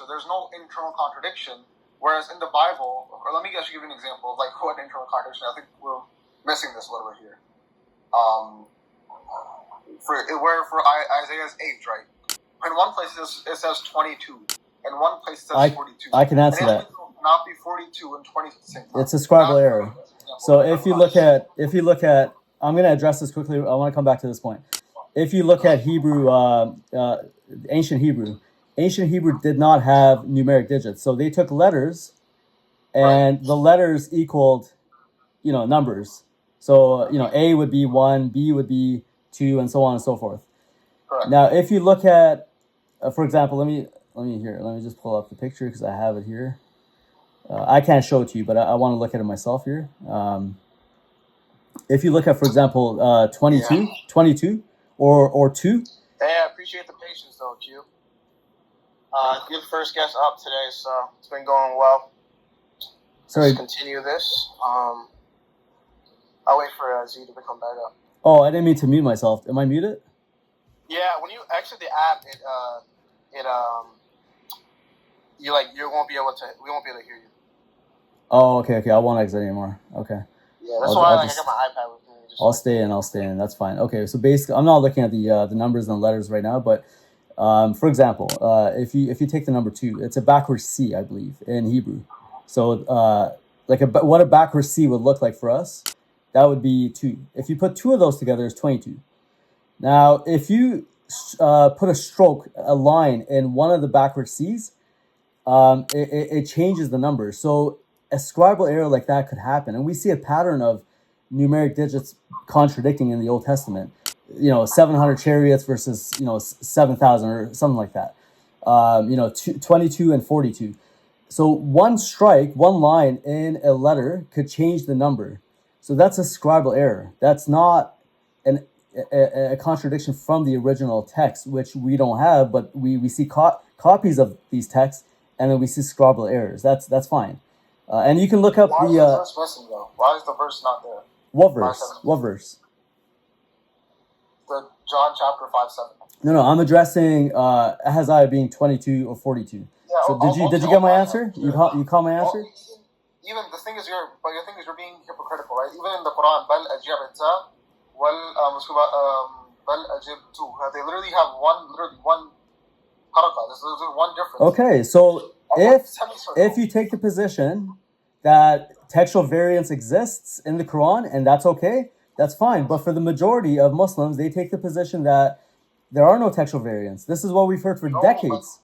So there's no internal contradiction. Whereas in the Bible, or let me actually give you an example of like what internal contradiction. I think we're missing this a little bit here. For Isaiah's age, right? In one place it says 22. In one place it says 42. I can answer that. It not be 42 and 20 at the same time. It's a scribal error. So if you look at, I'm going to address this quickly. I want to come back to this point. If you look at Hebrew, ancient Hebrew did not have numeric digits. So they took letters, and the letters equaled, numbers. So, A would be 1, B would be 2, and so on and so forth. Correct. Now, if you look at, for example, let me just pull up the picture because I have it here. I can't show it to you, but I want to look at it myself here. If you look at, for example, 22 or 2. Hey, I appreciate the patience, though, Q. You're the first guest up today, so it's been going well. Sorry. Let's continue this. I'll wait for Z to come back up. Oh, I didn't mean to mute myself. Am I muted? Yeah, when you exit the app, we won't be able to hear you. Oh, okay. I won't exit anymore. Okay. Yeah, that's why I got my iPad with me. I'll stay in. That's fine. Okay, so basically, I'm not looking at the numbers and the letters right now, but for example, if you take the number 2, it's a backwards C, I believe, in Hebrew. So what a backwards C would look like for us, that would be 2. If you put 2 of those together, it's 22. Now, if you put a line in one of the backwards C's, it changes the number. So a scribal error like that could happen, and we see a pattern of numeric digits contradicting in the Old Testament. 700 chariots versus 7,000 or something like that. 22 and 42. So one line in a letter could change the number. So that's a scribal error. That's not a contradiction from the original text, which we don't have, but we see copies of these texts, and then we see scribal errors. That's fine. And you can look up Why is the verse missing, though? Why is the verse not there? What verse? What verse? The John chapter 5:7. No, I'm addressing Ahaziah being 22 or 42. Yeah, so did you get my answer? You caught my answer? Even the thing is, you're being hypocritical, right? Even in the Quran, bal ajabta bal ajibtu. They literally have one haraka. There's one difference. Okay, so if you take the position that textual variance exists in the Quran, and that's okay, that's fine. But for the majority of Muslims, they take the position that there are no textual variants. This is what we've heard for decades.